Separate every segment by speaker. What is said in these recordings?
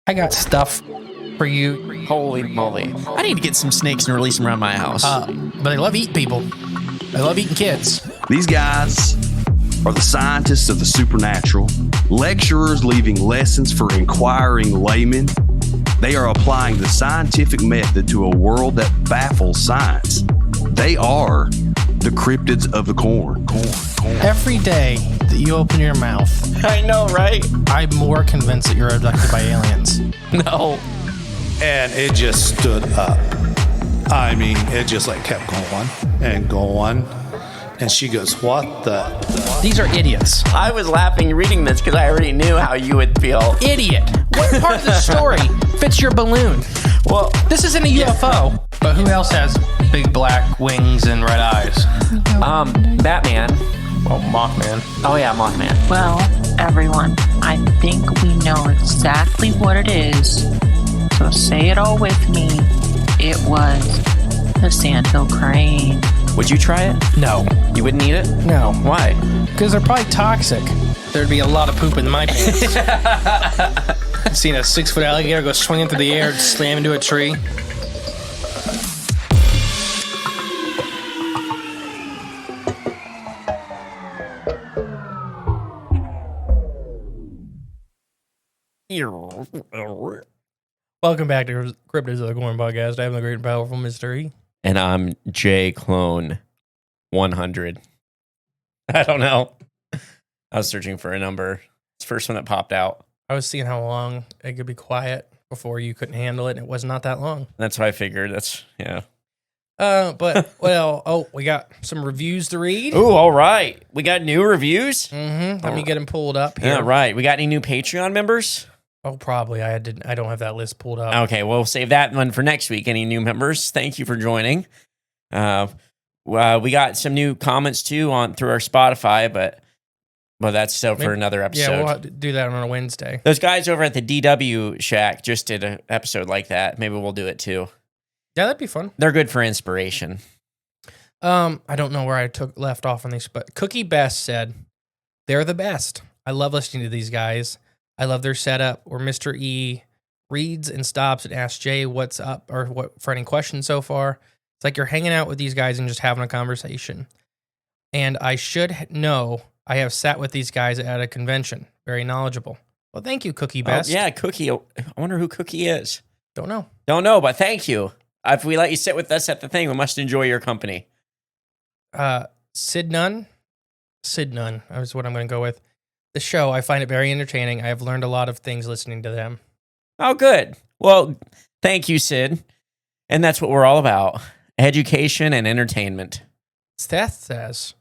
Speaker 1: I got stuff for you.
Speaker 2: Holy moly. I need to get some snakes and release them around my house.
Speaker 1: But they love eating people. They love eating kids.
Speaker 3: These guys are the scientists of the supernatural, lecturers leaving lessons for inquiring laymen. They are applying the scientific method to a world that baffles science. They are the cryptids of the corn.
Speaker 1: Every day that you open your mouth,
Speaker 2: I know, right?
Speaker 1: I'm more convinced that you're abducted by aliens.
Speaker 2: No.
Speaker 4: And it just stood up. I mean, it just like kept going and going. And she goes, what the?
Speaker 1: These are idiots.
Speaker 2: I was laughing reading this because I already knew how you would feel.
Speaker 1: Idiot. What part of the story fits your balloon?
Speaker 2: Well,
Speaker 1: This isn't a UFO. But who else has big black wings and red eyes?
Speaker 2: Batman.
Speaker 1: Well, Mothman.
Speaker 2: Oh yeah, Mothman.
Speaker 5: Well, everyone, I think we know exactly what it is. So say it all with me. It was the sandhill crane.
Speaker 2: Would you try it?
Speaker 1: No.
Speaker 2: You wouldn't eat it?
Speaker 1: No.
Speaker 2: Why?
Speaker 1: Because they're probably toxic. There'd be a lot of poop in my pants. I've seen a 6-foot alligator go swinging through the air and slam into a tree. Welcome back to Cryptids of the Corn Podcast. I am the great and powerful mystery.
Speaker 2: And I'm J Clone 100. I don't know. I was searching for a number. It's the first one that popped out.
Speaker 1: I was seeing how long it could be quiet before you couldn't handle it, and it was not that long.
Speaker 2: That's what I figured. That's, yeah.
Speaker 1: We got some reviews to read.
Speaker 2: Ooh, all right. We got new reviews?
Speaker 1: Mm-hmm. Let me get them pulled up here.
Speaker 2: Yeah, right. We got any new Patreon members?
Speaker 1: Oh, probably. I don't have that list pulled up.
Speaker 2: Okay, we'll save that one for next week. Any new members? Thank you for joining. We got some new comments too through our Spotify, but that's still for another episode.
Speaker 1: Yeah, we'll have to do that on a Wednesday.
Speaker 2: Those guys over at the DW Shack just did an episode like that. Maybe we'll do it too.
Speaker 1: Yeah, that'd be fun.
Speaker 2: They're good for inspiration.
Speaker 1: I don't know where I left off on these, but Cookie Best said, "They're the best. I love listening to these guys. I love their setup where Mr. E reads and stops and asks Jay what's up or what for any questions so far. It's like you're hanging out with these guys and just having a conversation. And I should know I have sat with these guys at a convention. Very knowledgeable. Well, thank you, Cookie Best.
Speaker 2: Oh, yeah, Cookie. I wonder who Cookie is.
Speaker 1: Don't know.
Speaker 2: Don't know, but thank you. If we let you sit with us at the thing, we must enjoy your company.
Speaker 1: Sid Nunn is what I'm going to go with. The show, I find it very entertaining. I have learned a lot of things listening to them.
Speaker 2: Oh, good. Well, thank you, Sid. And that's what we're all about. Education and entertainment.
Speaker 1: Seth says,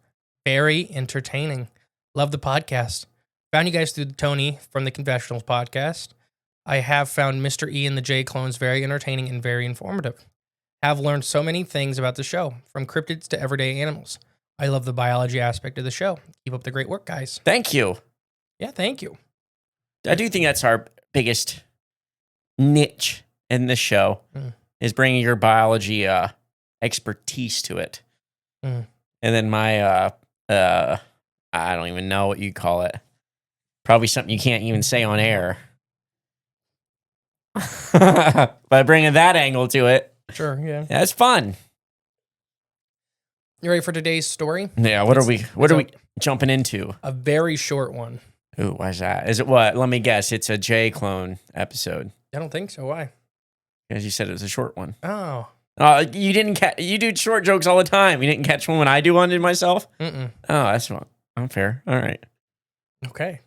Speaker 1: very entertaining. Love the podcast. Found you guys through Tony from the Confessionals podcast. I have found Mr. E and the J Clones very entertaining and very informative. Have learned so many things about the show, from cryptids to everyday animals. I love the biology aspect of the show. Keep up the great work, guys.
Speaker 2: Thank you.
Speaker 1: Yeah, thank you.
Speaker 2: I do think that's our biggest niche in this show, is bringing your biology expertise to it. And then my, I don't even know what you call it. Probably something you can't even say on air. By bringing that angle to it.
Speaker 1: Sure, yeah.
Speaker 2: That's fun.
Speaker 1: You ready for today's story?
Speaker 2: Yeah, what are we jumping into?
Speaker 1: A very short one.
Speaker 2: Ooh, why's that? Is it what? Let me guess. It's a J Clone episode.
Speaker 1: I don't think so. Why?
Speaker 2: Because you said it was a short one.
Speaker 1: Oh.
Speaker 2: You didn't catch. You do short jokes all the time. You didn't catch one when I do one to myself?
Speaker 1: Mm-mm.
Speaker 2: Oh, that's not unfair. All right.
Speaker 1: Okay.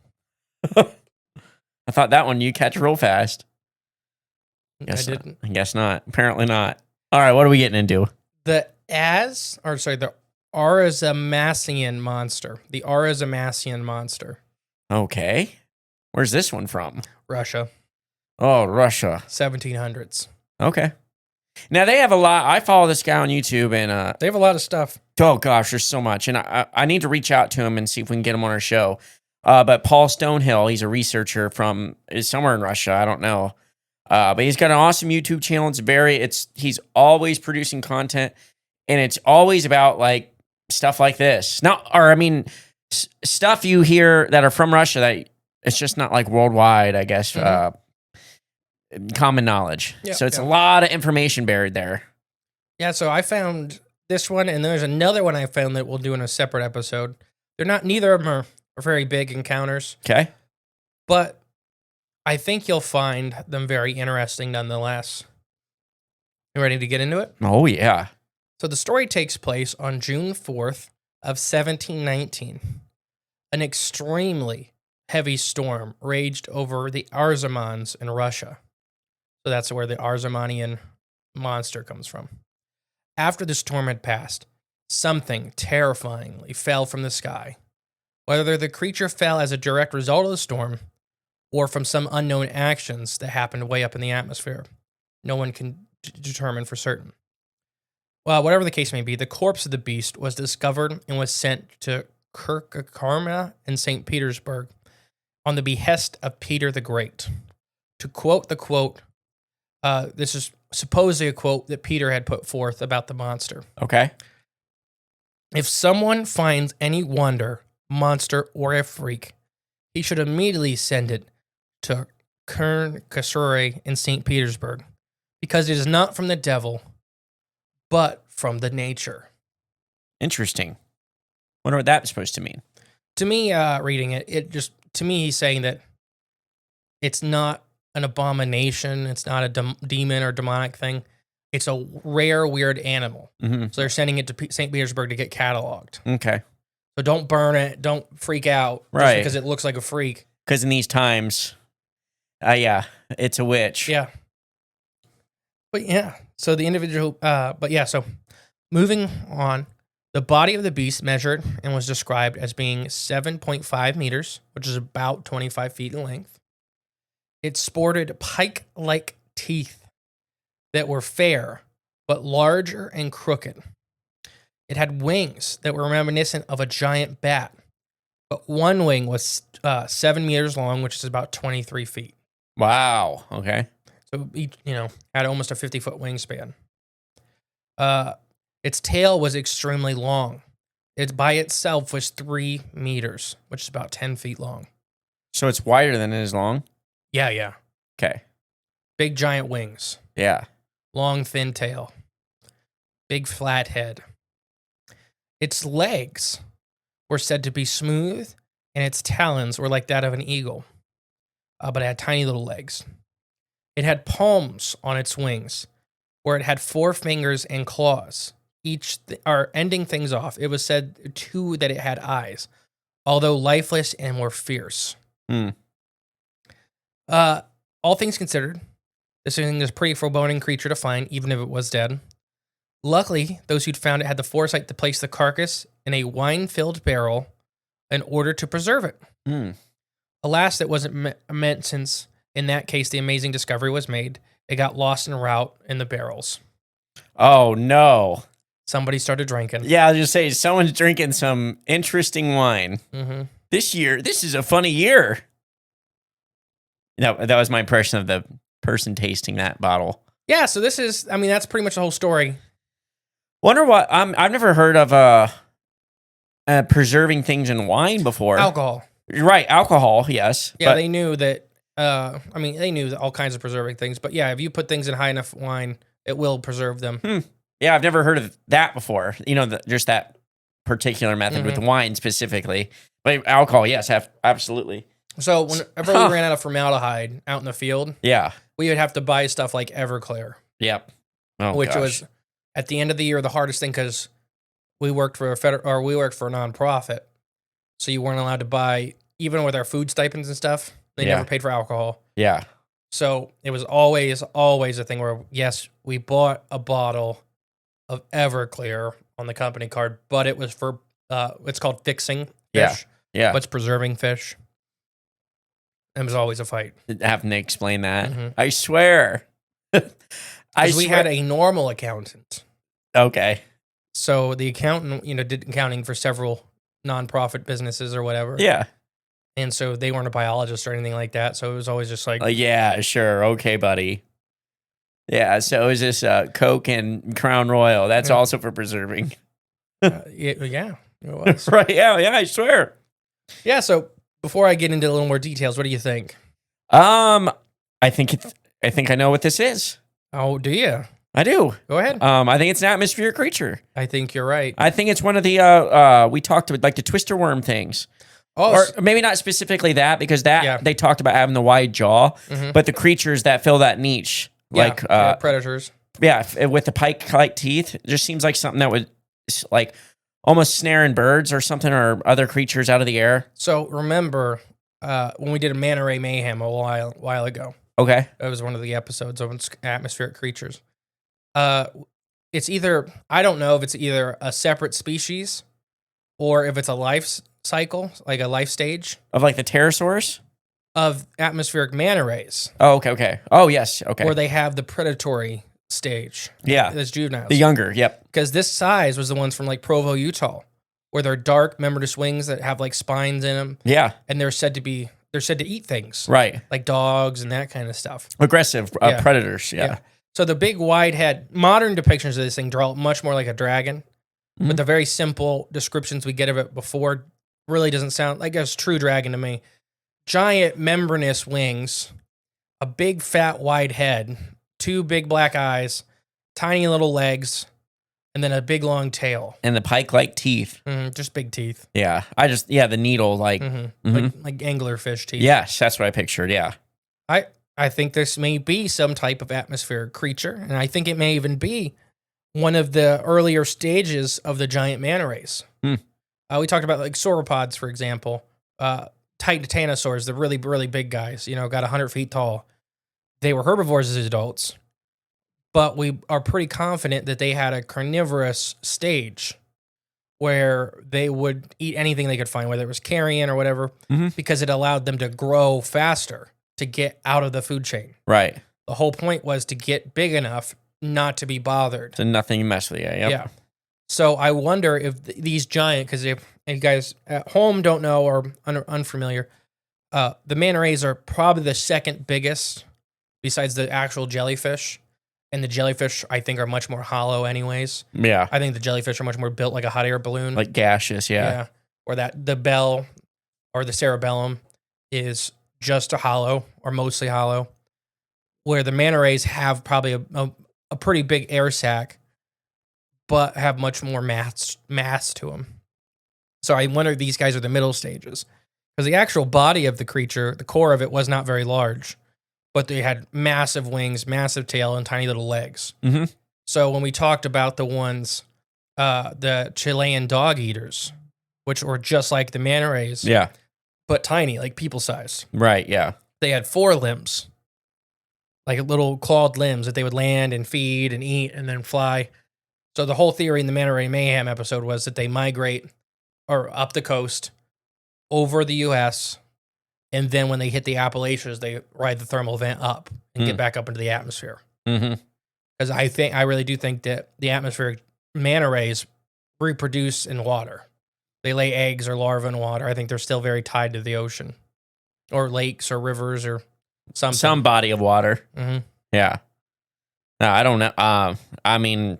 Speaker 2: I thought that one you catch real fast.
Speaker 1: I didn't.
Speaker 2: I guess not. Apparently not. All right, what are we getting into?
Speaker 1: The Arzamassian monster. The Arzamassian monster.
Speaker 2: Okay. Where's this one from?
Speaker 1: Russia.
Speaker 2: Oh, Russia.
Speaker 1: 1700s.
Speaker 2: Okay. Now, they have a lot. I follow this guy on YouTube, and
Speaker 1: they have a lot of stuff.
Speaker 2: Oh, gosh, there's so much. And I need to reach out to him and see if we can get him on our show. But Paul Stonehill, he's a researcher is somewhere in Russia. I don't know. But he's got an awesome YouTube channel. He's always producing content, and it's always about like stuff like this. Stuff you hear that are from Russia that it's just not like worldwide, I guess. common knowledge.
Speaker 1: Yeah,
Speaker 2: So it's
Speaker 1: yeah.
Speaker 2: a lot of information buried there.
Speaker 1: Yeah, so I found this one, and there's another one I found that we'll do in a separate episode. Neither of them are very big encounters,
Speaker 2: Okay.
Speaker 1: but I think you'll find them very interesting nonetheless. You ready to get into it?
Speaker 2: Oh, yeah.
Speaker 1: So the story takes place on June 4th of 1719. An extremely heavy storm raged over the Arzamans in Russia. So that's where the Arzamassian monster comes from. After the storm had passed, something terrifyingly fell from the sky. Whether the creature fell as a direct result of the storm or from some unknown actions that happened way up in the atmosphere, no one can determine for certain. Well, whatever the case may be, the corpse of the beast was discovered and was sent to Kirkarma in St. Petersburg on the behest of Peter the Great. To quote the quote, this is supposedly a quote that Peter had put forth about the monster.
Speaker 2: Okay.
Speaker 1: If someone finds any wonder, monster, or a freak, he should immediately send it to Kern in St. Petersburg, because it is not from the devil, but from the nature.
Speaker 2: Interesting. Wonder what that's supposed to mean.
Speaker 1: To me, reading to me, he's saying that it's not an abomination. It's not a demon or demonic thing. It's a rare, weird animal.
Speaker 2: Mm-hmm.
Speaker 1: So they're sending it to St. Petersburg to get cataloged.
Speaker 2: Okay.
Speaker 1: So don't burn it. Don't freak out.
Speaker 2: Right.
Speaker 1: Just because it looks like a freak.
Speaker 2: Because in these times, yeah, it's a witch.
Speaker 1: Yeah. But yeah, so the individual, so moving on, the body of the beast measured and was described as being 7.5 meters, which is about 25 feet in length. It sported pike-like teeth that were fair, but larger and crooked. It had wings that were reminiscent of a giant bat, but one wing was 7 meters long, which is about 23 feet.
Speaker 2: Wow. Okay.
Speaker 1: So each, had almost a 50-foot wingspan. Its tail was extremely long. It by itself was 3 meters, which is about 10 feet long.
Speaker 2: So it's wider than it is long?
Speaker 1: Yeah.
Speaker 2: Okay.
Speaker 1: Big giant wings.
Speaker 2: Yeah.
Speaker 1: Long thin tail. Big flat head. Its legs were said to be smooth, and its talons were like that of an eagle, but it had tiny little legs. It had palms on its wings, where it had 4 fingers and claws, ending things off. It was said, too, that it had eyes, although lifeless and more fierce. All things considered, this thing is a pretty foreboding creature to find, even if it was dead. Luckily, those who'd found it had the foresight to place the carcass in a wine-filled barrel in order to preserve it. Alas, that wasn't meant, since in that case the amazing discovery was made. It got lost en route in the barrels.
Speaker 2: Oh, no.
Speaker 1: Somebody started drinking.
Speaker 2: Yeah, I'll just say, someone's drinking some interesting wine.
Speaker 1: Mm-hmm.
Speaker 2: This is a funny year. No, that was my impression of the person tasting that bottle.
Speaker 1: Yeah, so that's pretty much the whole story.
Speaker 2: Wonder what, I've never heard of preserving things in wine before.
Speaker 1: Alcohol.
Speaker 2: Right, alcohol, yes.
Speaker 1: Yeah, they knew that, they knew all kinds of preserving things, but yeah, if you put things in high enough wine, it will preserve them.
Speaker 2: Yeah, I've never heard of that before. Just that particular method with wine specifically. But alcohol, yes, absolutely.
Speaker 1: So whenever we ran out of formaldehyde out in the field,
Speaker 2: yeah,
Speaker 1: we would have to buy stuff like Everclear.
Speaker 2: Yep. Oh,
Speaker 1: which
Speaker 2: gosh.
Speaker 1: was at the end of the year the hardest thing, because we worked for a nonprofit, so you weren't allowed to buy, even with our food stipends and stuff. They never paid for alcohol.
Speaker 2: Yeah.
Speaker 1: So it was always a thing where, yes, we bought a bottle of Everclear on the company card, but it was for it's called fixing fish.
Speaker 2: Yeah.
Speaker 1: But it's preserving fish. It was always a fight.
Speaker 2: Having to explain that. Mm-hmm. I swear.
Speaker 1: We had a normal accountant.
Speaker 2: Okay.
Speaker 1: So the accountant, did accounting for several nonprofit businesses or whatever.
Speaker 2: Yeah.
Speaker 1: And so they weren't a biologist or anything like that. So it was always just like,
Speaker 2: yeah, sure. Okay, buddy. Yeah. So is this Coke and Crown Royal? That's also for preserving.
Speaker 1: yeah, it was.
Speaker 2: Right. Yeah. I swear.
Speaker 1: Yeah. So before I get into a little more details, what do you think?
Speaker 2: I think I think I know what this is.
Speaker 1: Oh, do you?
Speaker 2: I do.
Speaker 1: Go ahead.
Speaker 2: I think it's an atmospheric creature.
Speaker 1: I think you're right.
Speaker 2: I think it's one of the we talked about like the twister worm things.
Speaker 1: Oh,
Speaker 2: Or maybe not specifically that, because they talked about having the wide jaw, but the creatures that fill that niche, like
Speaker 1: predators.
Speaker 2: Yeah, with the pike-like teeth, it just seems like something that would like almost snaring birds or something, or other creatures out of the air.
Speaker 1: So remember when we did a manta ray mayhem a while ago.
Speaker 2: Okay.
Speaker 1: That was one of the episodes of atmospheric creatures. It's either, I don't know if it's either a separate species or if it's a life cycle, like a life stage
Speaker 2: Of like the pterosaurs?
Speaker 1: of atmospheric manta rays,
Speaker 2: Oh, okay. Oh, yes. Okay.
Speaker 1: where they have the predatory stage.
Speaker 2: Yeah.
Speaker 1: As juveniles.
Speaker 2: The younger, yep.
Speaker 1: Because this size was the ones from like Provo, Utah, where they're dark membranous wings that have like spines in them,
Speaker 2: Yeah,
Speaker 1: and they're said to eat things
Speaker 2: right.
Speaker 1: like dogs and that kind of stuff.
Speaker 2: Aggressive
Speaker 1: Yeah.
Speaker 2: predators, yeah.
Speaker 1: So the big wide head, modern depictions of this thing draw it much more like a dragon, but the very simple descriptions we get of it before really doesn't sound like a true dragon to me. Giant membranous wings, a big fat wide head, 2 big black eyes, tiny little legs, and then a big long tail.
Speaker 2: And the pike-like teeth.
Speaker 1: Just big teeth.
Speaker 2: Yeah. The needle, like,
Speaker 1: Like anglerfish teeth.
Speaker 2: yes, that's what I pictured, yeah.
Speaker 1: I think this may be some type of atmospheric creature, and I think it may even be one of the earlier stages of the giant manta rays. We talked about like sauropods, for example. Titanosaurs, the really, really big guys, got 100 feet tall. They were herbivores as adults, but we are pretty confident that they had a carnivorous stage where they would eat anything they could find, whether it was carrion or whatever, because it allowed them to grow faster to get out of the food chain.
Speaker 2: Right.
Speaker 1: The whole point was to get big enough not to be bothered.
Speaker 2: So nothing mess with you, yep.
Speaker 1: Yeah. So I wonder if these giant, because if you guys at home don't know or unfamiliar, the manta rays are probably the second biggest besides the actual jellyfish. And the jellyfish, I think, are much more hollow anyways.
Speaker 2: Yeah.
Speaker 1: I think the jellyfish are much more built like a hot air balloon.
Speaker 2: Like gaseous, yeah.
Speaker 1: Or that the bell or the cerebellum is just a hollow or mostly hollow, where the manta rays have probably a pretty big air sac, but have much more mass to them. So I wonder if these guys are the middle stages, because the actual body of the creature, the core of it, was not very large, but they had massive wings, massive tail, and tiny little legs. So when we talked about the ones, the Chilean dog eaters, which were just like the manta rays,
Speaker 2: Yeah.
Speaker 1: but tiny, like people size.
Speaker 2: Right, yeah.
Speaker 1: They had 4 limbs, like little clawed limbs that they would land and feed and eat and then fly. So the whole theory in the Manta Ray Mayhem episode was that they migrate or up the coast over the U.S., and then when they hit the Appalachians, they ride the thermal vent up and get back up into the atmosphere. Because I really do think that the atmospheric manta rays reproduce in water. They lay eggs or larvae in water. I think they're still very tied to the ocean or lakes or rivers or something.
Speaker 2: Some body of water. Yeah. No, I don't know. I mean,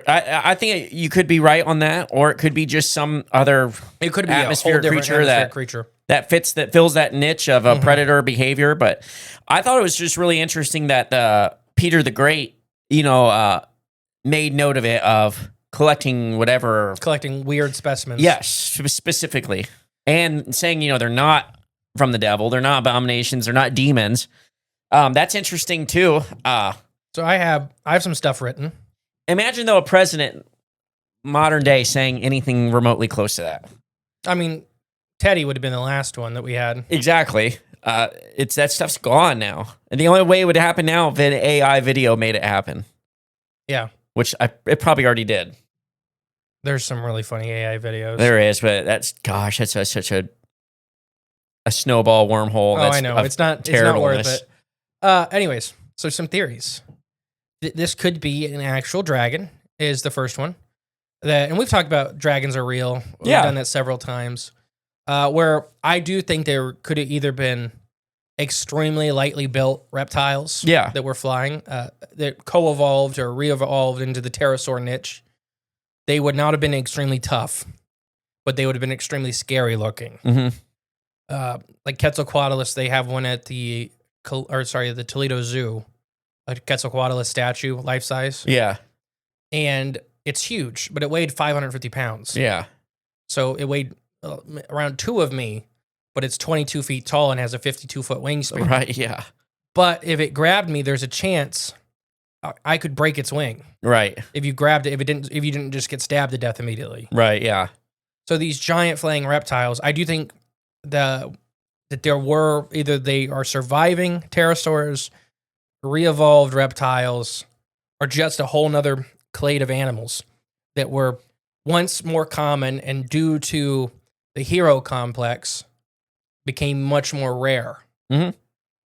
Speaker 2: I think you could be right on that, or it could be just some other
Speaker 1: it could be
Speaker 2: atmospheric
Speaker 1: a whole different
Speaker 2: creature that fills that niche of a predator behavior. But I thought it was just really interesting that Peter the Great, made note of it, of collecting
Speaker 1: weird specimens.
Speaker 2: Yes, specifically, and saying they're not from the devil, they're not abominations, they're not demons. That's interesting too.
Speaker 1: So I have some stuff written.
Speaker 2: Imagine though a president modern day saying anything remotely close to that.
Speaker 1: I mean, Teddy would have been the last one that we had.
Speaker 2: Exactly. That stuff's gone now, and the only way it would happen now if an AI video made it happen.
Speaker 1: Yeah,
Speaker 2: which it probably already did.
Speaker 1: There's some really funny AI videos.
Speaker 2: There is, but that's such a snowball wormhole.
Speaker 1: Oh, I know. It's not worth it. Anyways, so some theories. This could be an actual dragon, is the first one. And we've talked about dragons are real. We've done that several times. Where I do think there could have either been extremely lightly built reptiles that were flying, that co-evolved or re-evolved into the pterosaur niche. They would not have been extremely tough, but they would have been extremely scary looking. Like Quetzalcoatlus, they have one at the the Toledo Zoo, a Quetzalcoatl statue, life size.
Speaker 2: Yeah.
Speaker 1: And it's huge, but it weighed 550 pounds.
Speaker 2: Yeah.
Speaker 1: So it weighed around 2 of me, but it's 22 feet tall and has a 52-foot wingspan.
Speaker 2: Right. Yeah.
Speaker 1: But if it grabbed me, there's a chance I could break its wing.
Speaker 2: Right.
Speaker 1: If you grabbed it, if you didn't just get stabbed to death immediately.
Speaker 2: Right. Yeah.
Speaker 1: So these giant flying reptiles, I do think that there were either they are surviving pterosaurs, re-evolved reptiles, or just a whole nother clade of animals that were once more common and due to the hero complex became much more rare.
Speaker 2: Mhm.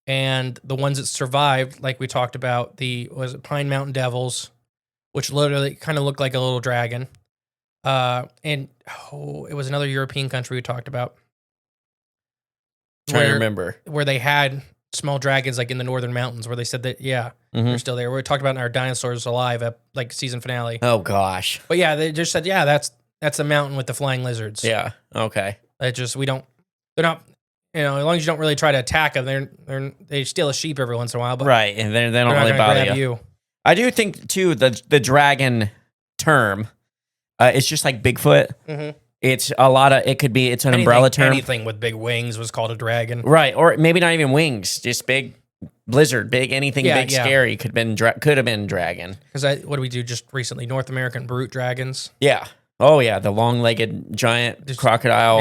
Speaker 1: And the ones that survived, like we talked about, was it Pine Mountain Devils, which literally kind of looked like a little dragon. It was another European country we talked about.
Speaker 2: Trying to remember.
Speaker 1: Where they had small dragons like in the northern mountains where they said that, they're still there. We talked about in our Dinosaurs Alive, like season finale.
Speaker 2: Oh, gosh.
Speaker 1: But yeah, they just said, that's the mountain with the flying lizards.
Speaker 2: Yeah. Okay.
Speaker 1: They're not, as long as you don't really try to attack them, they steal a sheep every once in a while. But
Speaker 2: right. And they don't
Speaker 1: they're not
Speaker 2: really
Speaker 1: gonna
Speaker 2: bother
Speaker 1: grab
Speaker 2: you.
Speaker 1: you.
Speaker 2: I do think, too, the dragon term, it's just like Bigfoot.
Speaker 1: Mm-hmm.
Speaker 2: It's it's an umbrella term.
Speaker 1: Anything with big wings was called a dragon.
Speaker 2: Right. Or maybe not even wings, just big lizard, anything big, scary could have been dragon.
Speaker 1: Because what did we do just recently? North American brute dragons.
Speaker 2: Yeah. Oh, yeah. The long-legged giant crocodile.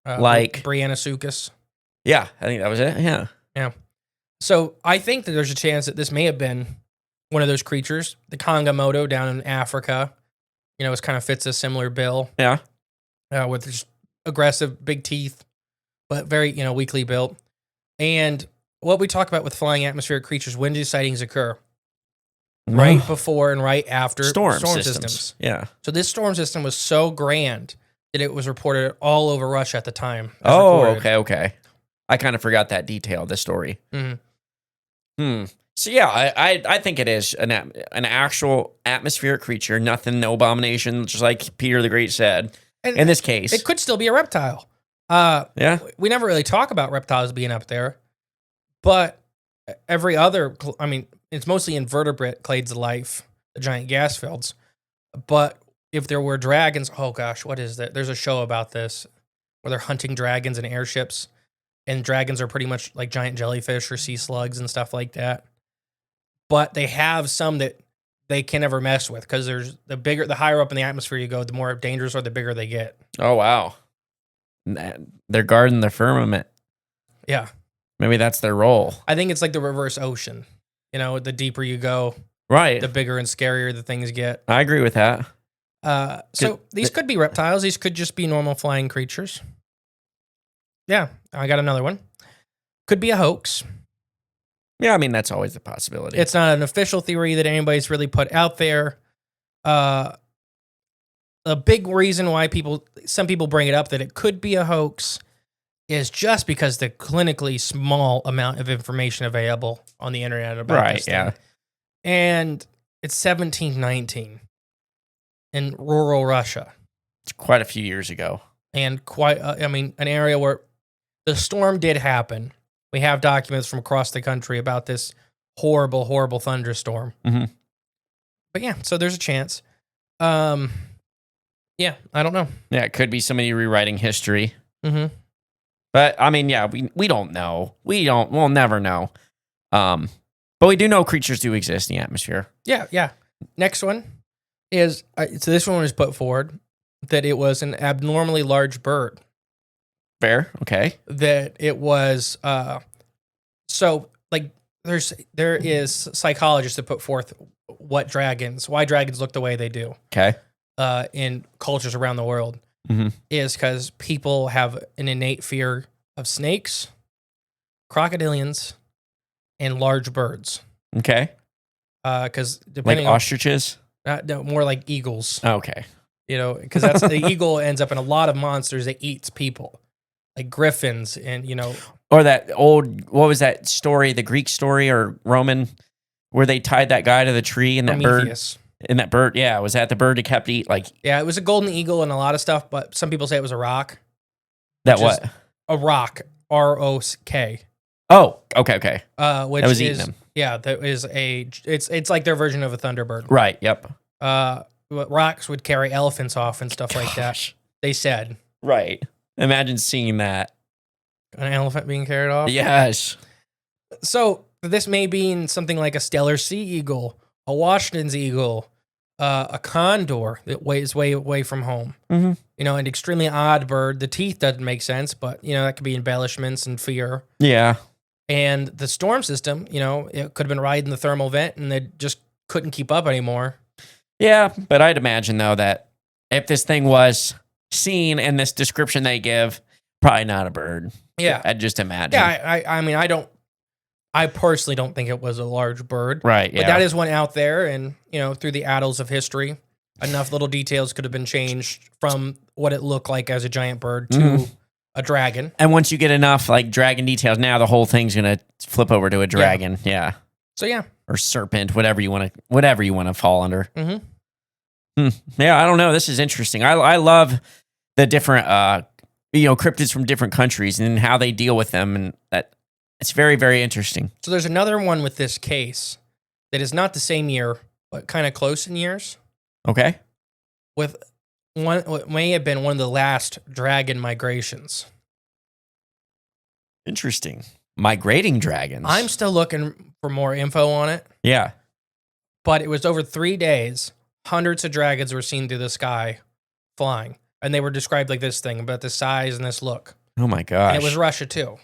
Speaker 1: Yeah.
Speaker 2: Like
Speaker 1: Briannosuchus.
Speaker 2: Yeah. I think that was it. Yeah.
Speaker 1: Yeah. So I think that there's a chance that this may have been one of those creatures. The Kangamoto down in Africa, it kind of fits a similar bill.
Speaker 2: Yeah.
Speaker 1: With just aggressive, big teeth, but very, weakly built. And what we talk about with flying atmospheric creatures, when do sightings occur? Right before and right after
Speaker 2: storm systems. Yeah.
Speaker 1: So this storm system was so grand that it was reported all over Russia at the time.
Speaker 2: Oh, okay. I kind of forgot that detail of the story.
Speaker 1: Mm-hmm.
Speaker 2: So yeah, I think it is an actual atmospheric creature. Nothing, no abomination, just like Peter the Great said.
Speaker 1: And
Speaker 2: in this case,
Speaker 1: it could still be a reptile.
Speaker 2: Yeah.
Speaker 1: We never really talk about reptiles being up there, but every other, it's mostly invertebrate clades of life, the giant gas fields. But if there were dragons, oh gosh, what is that? There's a show about this where they're hunting dragons in airships, and dragons are pretty much like giant jellyfish or sea slugs and stuff like that. But they have some that they can never mess with because there's the higher up in the atmosphere you go, the more dangerous or the bigger they get.
Speaker 2: Oh, wow. They're guarding the firmament.
Speaker 1: Yeah.
Speaker 2: Maybe that's their role.
Speaker 1: I think it's like the reverse ocean. The deeper you go,
Speaker 2: right,
Speaker 1: the bigger and scarier the things get.
Speaker 2: I agree with that.
Speaker 1: So these could be reptiles. These could just be normal flying creatures. Yeah, I got another one. Could be a hoax.
Speaker 2: Yeah, that's always a possibility.
Speaker 1: It's not an official theory that anybody's really put out there. A big reason why some people bring it up that it could be a hoax is just because the clinically small amount of information available on the internet about this thing.
Speaker 2: Yeah.
Speaker 1: And it's 1719 in rural Russia.
Speaker 2: It's quite a few years ago.
Speaker 1: And an area where the storm did happen. We have documents from across the country about this horrible, horrible thunderstorm.
Speaker 2: Mm-hmm.
Speaker 1: But yeah, so there's a chance. Yeah, I don't know.
Speaker 2: Yeah, it could be somebody rewriting history.
Speaker 1: Mm-hmm.
Speaker 2: But we don't know. We'll never know. But we do know creatures do exist in the atmosphere.
Speaker 1: Yeah. Next one is, so this one was put forward that it was an abnormally large bird.
Speaker 2: Fair, okay.
Speaker 1: That it was, there is psychologists that put forth why dragons look the way they do.
Speaker 2: Okay.
Speaker 1: In cultures around the world.
Speaker 2: Mm-hmm.
Speaker 1: Is because people have an innate fear of snakes, crocodilians, and large birds.
Speaker 2: Okay.
Speaker 1: Because depending
Speaker 2: like ostriches?
Speaker 1: No, more like eagles.
Speaker 2: Okay.
Speaker 1: Because that's the eagle ends up in a lot of monsters that eats people, like griffins and
Speaker 2: Or that old, what was that story? The Greek story or Roman, where they tied that guy to the tree and that
Speaker 1: Prometheus.
Speaker 2: bird. And that bird, yeah, was that the bird that kept eating?
Speaker 1: Yeah, it was a golden eagle and a lot of stuff, but some people say it was a rock.
Speaker 2: That what?
Speaker 1: A rock, R-O-K.
Speaker 2: Oh, okay.
Speaker 1: Which
Speaker 2: That was
Speaker 1: is
Speaker 2: eating them.
Speaker 1: yeah, that is it's like their version of a thunderbird.
Speaker 2: Right. Yep.
Speaker 1: Rocks would carry elephants off and stuff like that.
Speaker 2: Gosh.
Speaker 1: They said
Speaker 2: Right. Imagine seeing that.
Speaker 1: an elephant being carried off.
Speaker 2: Yes.
Speaker 1: So this may be something like a Steller sea eagle, a Washington's eagle, a condor that is way away from home.
Speaker 2: Mm-hmm.
Speaker 1: You know, an extremely odd bird. The teeth doesn't make sense, but you know that could be embellishments and fear.
Speaker 2: Yeah.
Speaker 1: And the storm system, you know, it could have been riding the thermal vent, and they just couldn't keep up anymore.
Speaker 2: Yeah, but I'd imagine though that if this thing was seen in this description they give, probably not a bird.
Speaker 1: Yeah,
Speaker 2: I'd just imagine.
Speaker 1: yeah. I mean, I personally don't think it was a large bird.
Speaker 2: Right.
Speaker 1: But
Speaker 2: Yeah.
Speaker 1: that is one out there, and you know, through the annals of history, enough little details could have been changed from what it looked like as a giant bird to a dragon.
Speaker 2: And once you get enough like dragon details, now the whole thing's gonna flip over to a dragon. Yeah.
Speaker 1: So yeah.
Speaker 2: Or serpent, whatever you want to fall under.
Speaker 1: Mm-hmm.
Speaker 2: Yeah, I don't know. This is interesting. I love the different cryptids from different countries and how they deal with them, and that it's very, very interesting.
Speaker 1: So there's another one with this case that is not the same year, but kind of close in years.
Speaker 2: Okay.
Speaker 1: With what may have been one of the last dragon migrations.
Speaker 2: Interesting. Migrating dragons.
Speaker 1: I'm still looking for more info on it,
Speaker 2: Yeah.
Speaker 1: but it was over 3 days. Hundreds of dragons were seen through the sky flying, and they were described like this thing, about this size and this look.
Speaker 2: Oh my gosh.
Speaker 1: And it was Russia too,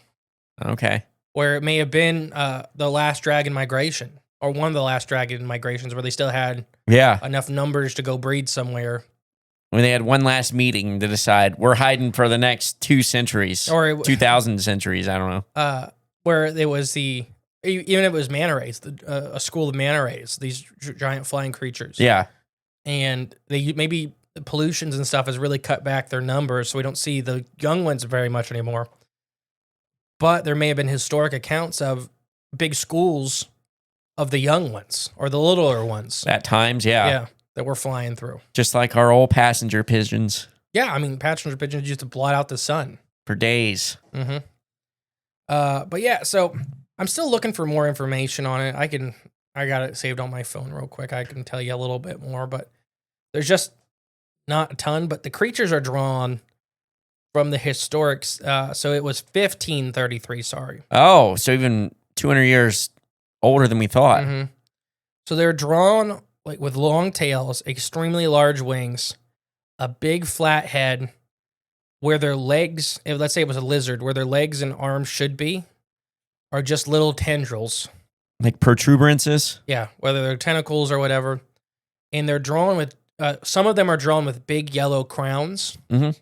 Speaker 2: Okay.
Speaker 1: where it may have been the last dragon migration, or one of the last dragon migrations, where they still had
Speaker 2: Yeah.
Speaker 1: enough numbers to go breed somewhere.
Speaker 2: When they had one last meeting to decide we're hiding for the next 2 centuries,
Speaker 1: Or it,
Speaker 2: 2,000 centuries. I don't know.
Speaker 1: where it was even if it was manta rays, a school of manta rays, these giant flying creatures.
Speaker 2: Yeah.
Speaker 1: And they maybe the pollutions and stuff has really cut back their numbers, so we don't see the young ones very much anymore. But there may have been historic accounts of big schools of the young ones or the littler ones.
Speaker 2: At times, yeah.
Speaker 1: That we're flying through.
Speaker 2: Just like our old passenger pigeons
Speaker 1: Yeah, I mean, passenger pigeons used to blot out the sun.
Speaker 2: for days.
Speaker 1: Mm-hmm. But yeah, so I'm still looking for more information on it. I got it saved on my phone real quick. I can tell you a little bit more, but there's just not a ton. But the creatures are drawn from the historics. So it was 1533. Sorry.
Speaker 2: Oh, so even 200 years older than we thought.
Speaker 1: Mm-hmm. So they're drawn like with long tails, extremely large wings, a big flat head, where their legs, let's say it was a lizard, where their legs and arms should be, are just little tendrils.
Speaker 2: Like protuberances.
Speaker 1: Yeah, whether they're tentacles or whatever. And they're drawn with, some of them are drawn with big yellow crowns, and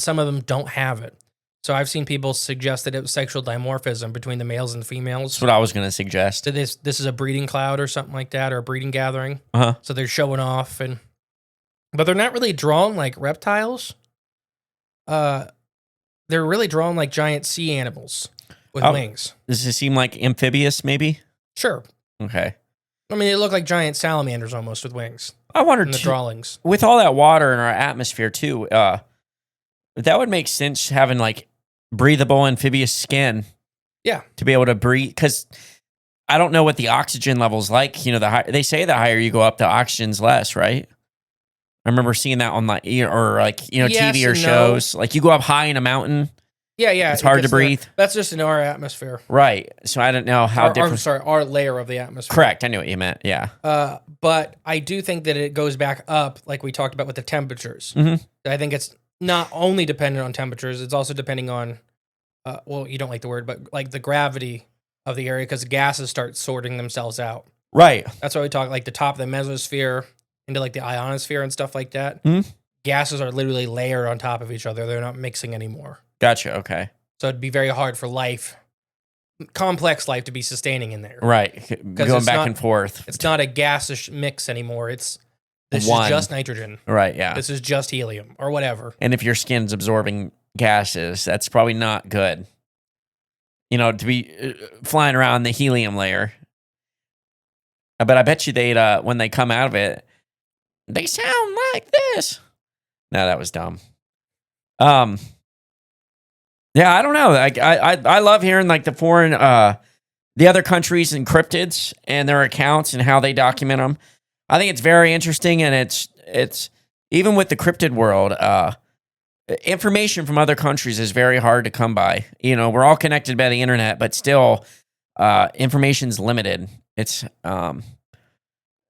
Speaker 1: some of them don't have it. So I've seen people suggest that it was sexual dimorphism between the males and females.
Speaker 2: That's what I was going to suggest.
Speaker 1: So this is a breeding cloud or something like that, or a breeding gathering.
Speaker 2: Uh-huh.
Speaker 1: So they're showing off, but they're not really drawn like reptiles. They're really drawn like giant sea animals with wings.
Speaker 2: Does it seem like amphibious, maybe?
Speaker 1: Sure.
Speaker 2: Okay.
Speaker 1: I mean, they look like giant salamanders almost with wings.
Speaker 2: I wonder,
Speaker 1: In the drawings.
Speaker 2: with all that water in our atmosphere, too, that would make sense having, like, breathable amphibious skin.
Speaker 1: Yeah.
Speaker 2: To be able to breathe. Because I don't know what the oxygen level's like. You know, they say the higher you go up, the oxygen's less, right? I remember seeing that on
Speaker 1: Yes
Speaker 2: TV or
Speaker 1: and no.
Speaker 2: shows. Like, you go up high in a mountain.
Speaker 1: Yeah.
Speaker 2: It's hard to breathe.
Speaker 1: That's just in our atmosphere.
Speaker 2: Right. So I don't know how different.
Speaker 1: Our layer of the atmosphere.
Speaker 2: Correct. I knew what you meant. Yeah.
Speaker 1: But I do think that it goes back up, like we talked about with the temperatures.
Speaker 2: Mm-hmm.
Speaker 1: I think it's not only dependent on temperatures, it's also depending on, you don't like the word, but like the gravity of the area, because gases start sorting themselves out.
Speaker 2: Right.
Speaker 1: That's why we talk like the top of the mesosphere into like the ionosphere and stuff like that.
Speaker 2: Mm-hmm.
Speaker 1: Gases are literally layered on top of each other. They're not mixing anymore.
Speaker 2: Gotcha. Okay.
Speaker 1: So it'd be very hard for complex life to be sustaining in there.
Speaker 2: Right. Going back and forth.
Speaker 1: It's not a gaseous mix anymore. This is just nitrogen.
Speaker 2: Right. Yeah.
Speaker 1: This is just helium or whatever.
Speaker 2: And if your skin's absorbing gases, that's probably not good. You know, to be flying around the helium layer. But I bet you they'd, when they come out of it, they sound like this. No, that was dumb. Yeah, I don't know. Like I love hearing like the foreign, the other countries and cryptids and their accounts and how they document them. I think it's very interesting, and it's even with the cryptid world, information from other countries is very hard to come by. You know, we're all connected by the internet, but still, information's limited. It's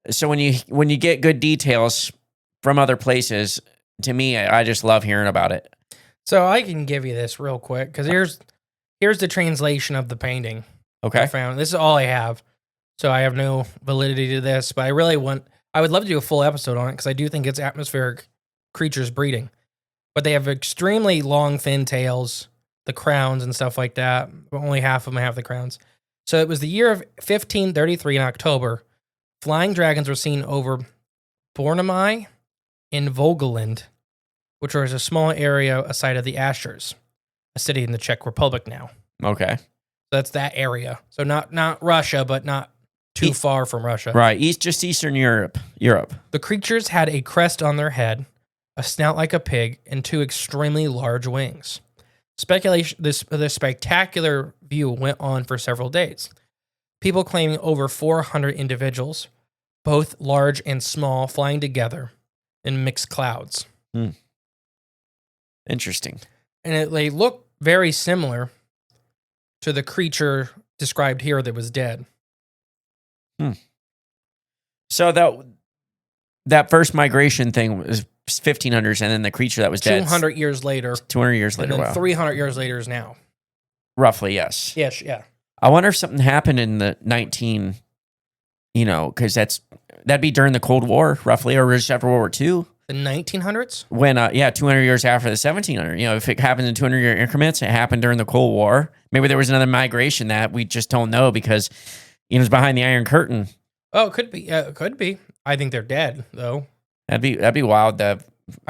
Speaker 2: so when you get good details from other places, to me, I just love hearing about it.
Speaker 1: So I can give you this real quick because here's the translation of the painting.
Speaker 2: Okay.
Speaker 1: I found this is all I have, so I have no validity to this. But I would love to do a full episode on it because I do think it's atmospheric creatures breeding. But they have extremely long, thin tails, the crowns and stuff like that. But only half of them have the crowns. So it was the year of 1533 in October. Flying dragons were seen over Bornemy in Vogeland, which was a small area aside of the Ashers, a city in the Czech Republic now.
Speaker 2: Okay.
Speaker 1: So that's that area. So not Russia, but not too far from Russia.
Speaker 2: Right. Just Eastern Europe.
Speaker 1: The creatures had a crest on their head, a snout like a pig, and 2 extremely large wings. This spectacular view went on for several days. People claiming over 400 individuals, both large and small, flying together in mixed clouds.
Speaker 2: Interesting.
Speaker 1: And they look very similar to the creature described here that was dead.
Speaker 2: So that first migration thing was 1500s, and then the creature that was dead
Speaker 1: 200 years later.
Speaker 2: 200 years later,
Speaker 1: And then
Speaker 2: wow.
Speaker 1: 300 years later is now.
Speaker 2: Roughly, yes.
Speaker 1: Yes, yeah.
Speaker 2: I wonder if something happened in the because that'd be during the Cold War, roughly, or just after World War II.
Speaker 1: The 1900s?
Speaker 2: When, 200 years after the 1700. If it happens in 200-year increments, it happened during the Cold War. Maybe there was another migration that we just don't know because, it's behind the Iron Curtain.
Speaker 1: Oh, it could be. It could be. I think they're dead, though.
Speaker 2: That'd be wild to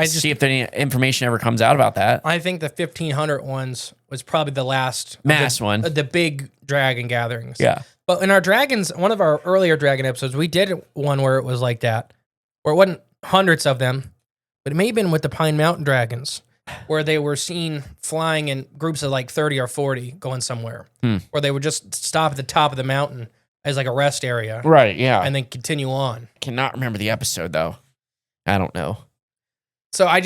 Speaker 2: see if any information ever comes out about that.
Speaker 1: I think the 1500 ones was probably the last
Speaker 2: mass one.
Speaker 1: The big dragon gatherings.
Speaker 2: Yeah.
Speaker 1: But in our dragons, one of our earlier dragon episodes, we did one where it was like that, where it wasn't hundreds of them, but it may have been with the Pine Mountain dragons, where they were seen flying in groups of like 30 or 40 going somewhere, where they would just stop at the top of the mountain as like a rest area.
Speaker 2: Right, yeah.
Speaker 1: And then continue on.
Speaker 2: Cannot remember the episode, though. I don't know.
Speaker 1: So I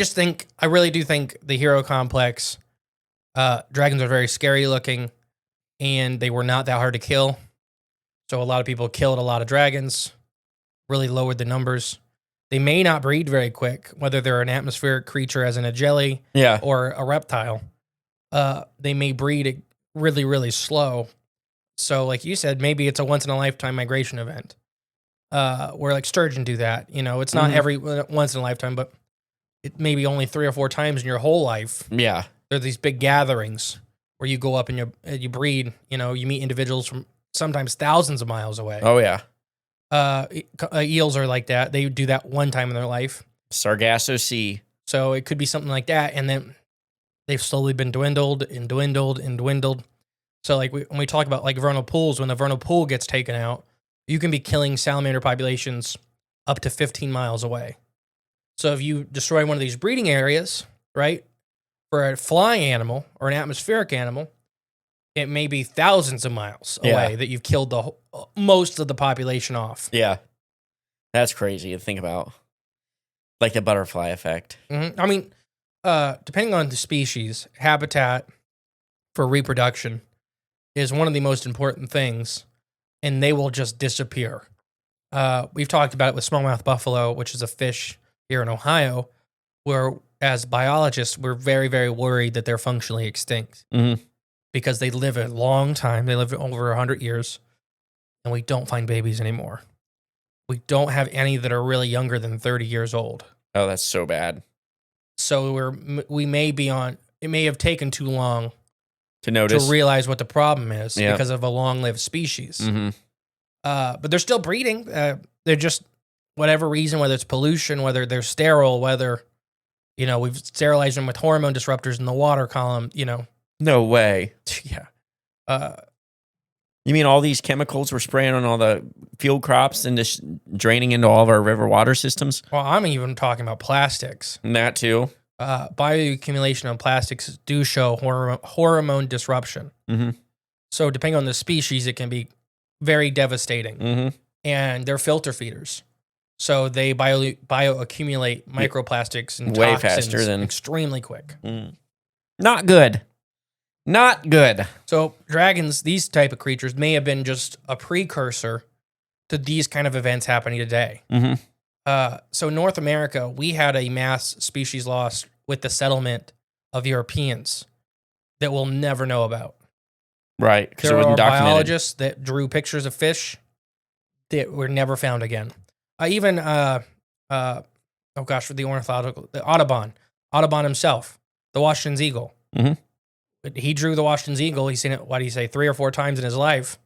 Speaker 1: really do think the hero complex, dragons are very scary looking, and they were not that hard to kill. So a lot of people killed a lot of dragons, really lowered the numbers. They may not breed very quick, whether they're an atmospheric creature as in a jelly or a reptile. They may breed really, really slow. So like you said, maybe it's a once-in-a-lifetime migration event where like sturgeon do that. It's not every once in a lifetime, but it may be only 3 or 4 times in your whole life.
Speaker 2: Yeah.
Speaker 1: There are these big gatherings where you go up and you breed, you meet individuals from sometimes thousands of miles away.
Speaker 2: Oh, yeah.
Speaker 1: Eels are like that. They do that one time in their life.
Speaker 2: Sargasso Sea.
Speaker 1: So it could be something like that. And then they've slowly been dwindled and dwindled and dwindled. So like when we talk about like vernal pools, when the vernal pool gets taken out, you can be killing salamander populations up to 15 miles away. So if you destroy one of these breeding areas, right, for a flying animal or an atmospheric animal, it may be thousands of miles away that you've killed most of the population off.
Speaker 2: Yeah. That's crazy to think about. Like the butterfly effect.
Speaker 1: Mm-hmm. I mean, depending on the species, habitat for reproduction is one of the most important things, and they will just disappear. We've talked about it with smallmouth buffalo, which is a fish here in Ohio, where as biologists, we're very, very worried that they're functionally extinct because they live a long time. They live over 100 years, and we don't find babies anymore. We don't have any that are really younger than 30 years old.
Speaker 2: Oh, that's so bad.
Speaker 1: So we may be on, it may have taken too long
Speaker 2: to notice,
Speaker 1: to realize what the problem is because of a long-lived species. But they're still breeding. They're just, whatever reason, whether it's pollution, whether they're sterile, whether, we've sterilized them with hormone disruptors in the water column,
Speaker 2: No way.
Speaker 1: Yeah.
Speaker 2: You mean all these chemicals we're spraying on all the field crops and just draining into all of our river water systems?
Speaker 1: Well, I'm even talking about plastics.
Speaker 2: And that too.
Speaker 1: bioaccumulation of plastics do show hormone disruption.
Speaker 2: Mm-hmm.
Speaker 1: So depending on the species, it can be very devastating.
Speaker 2: Mm-hmm.
Speaker 1: And they're filter feeders. So they bioaccumulate microplastics and
Speaker 2: way
Speaker 1: toxins
Speaker 2: faster than
Speaker 1: extremely quick.
Speaker 2: Not good. Not good.
Speaker 1: So dragons, these type of creatures, may have been just a precursor to these kind of events happening today.
Speaker 2: Mm-hmm.
Speaker 1: So North America, we had a mass species loss with the settlement of Europeans that we'll never know about.
Speaker 2: Right, because it
Speaker 1: There
Speaker 2: wasn't
Speaker 1: are
Speaker 2: documented.
Speaker 1: biologists that drew pictures of fish that were never found again. Even the ornithological, the Audubon himself, the Washington's eagle.
Speaker 2: Mhm.
Speaker 1: He drew the Washington's eagle. He's seen it, 3 or 4 times in his life,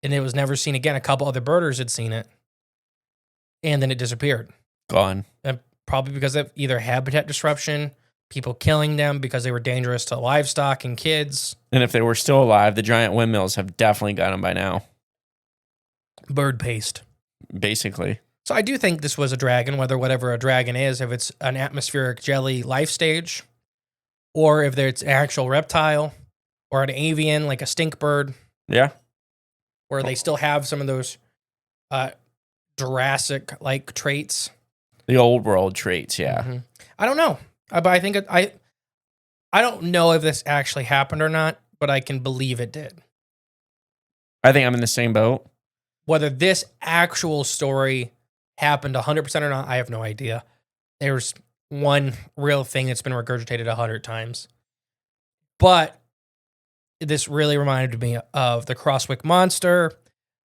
Speaker 1: and it was never seen again. A couple other birders had seen it, and then it disappeared.
Speaker 2: Gone.
Speaker 1: And probably because of either habitat disruption, people killing them because they were dangerous to livestock and kids.
Speaker 2: And if they were still alive, the giant windmills have definitely got them by now.
Speaker 1: Bird paste.
Speaker 2: Basically.
Speaker 1: So I do think this was a dragon, whatever a dragon is, if it's an atmospheric jelly life stage, or if it's an actual reptile, or an avian, like a stink bird,
Speaker 2: Yeah.
Speaker 1: where they still have some of those Jurassic-like traits.
Speaker 2: The old world traits, yeah.
Speaker 1: Mhm. I don't know. But I think I don't know if this actually happened or not, but I can believe it did.
Speaker 2: I think I'm in the same boat.
Speaker 1: Whether this actual story happened 100% or not, I have no idea. There's one real thing that's been regurgitated 100 times. But this really reminded me of the Crosswick Monster,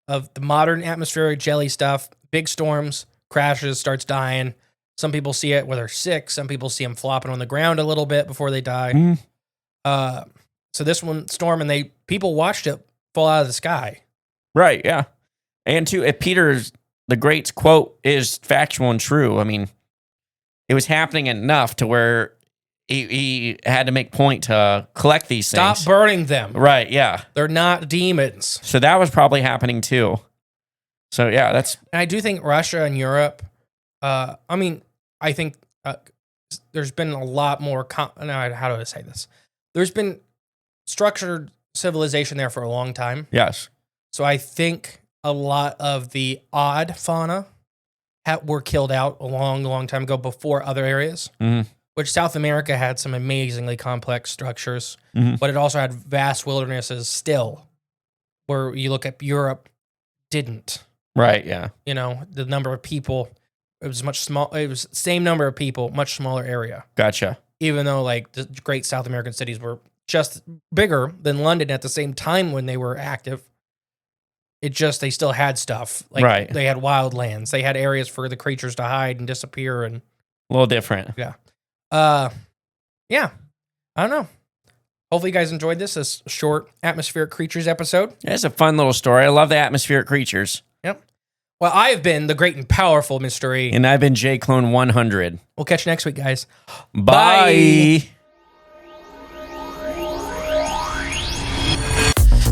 Speaker 1: of the modern atmospheric jelly stuff, big storms, crashes, starts dying. Some people see it where they're sick. Some people see them flopping on the ground a little bit before they die.
Speaker 2: Mm.
Speaker 1: So this one, storm, and people watched it fall out of the sky.
Speaker 2: Right, yeah. And too, if Peter the Great's quote is factual and true, I mean, it was happening enough to where he had to make point to collect these things.
Speaker 1: Stop burning them.
Speaker 2: Right, yeah.
Speaker 1: They're not demons.
Speaker 2: So that was probably happening too. So yeah, that's...
Speaker 1: And I do think Russia and Europe, I think there's been a lot more... how do I say this? There's been structured civilization there for a long time.
Speaker 2: Yes.
Speaker 1: So I think a lot of the odd fauna were killed out a long time ago before other areas, which South America had some amazingly complex structures, but it also had vast wildernesses still, where you look at Europe, didn't.
Speaker 2: Right, yeah.
Speaker 1: You know, the number of people, it was much small. It was the same number of people, much smaller area.
Speaker 2: Gotcha.
Speaker 1: Even though like the great South American cities were just bigger than London at the same time when they were active. They still had stuff. Like
Speaker 2: right.
Speaker 1: They had wildlands. They had areas for the creatures to hide and disappear. And
Speaker 2: a little different.
Speaker 1: Yeah. I don't know. Hopefully you guys enjoyed this short atmospheric creatures episode.
Speaker 2: Yeah, it's a fun little story. I love the atmospheric creatures.
Speaker 1: Yep. Well, I have been the great and powerful Mr. E.
Speaker 2: And I've been J-Clone 100.
Speaker 1: We'll catch you next week, guys.
Speaker 2: Bye.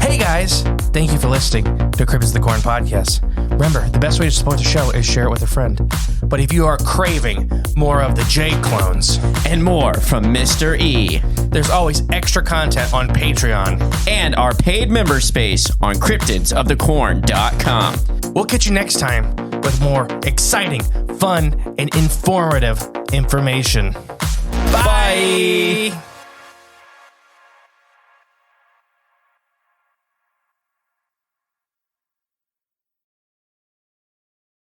Speaker 1: Hey guys, thank you for listening to Cryptids the Corn podcast. Remember, the best way to support the show is share it with a friend. But if you are craving more of the J clones
Speaker 2: and more from Mr. E,
Speaker 1: there's always extra content on Patreon
Speaker 2: and our paid member space on cryptidsofthecorn.com.
Speaker 1: We'll catch you next time with more exciting, fun, and informative information. Bye.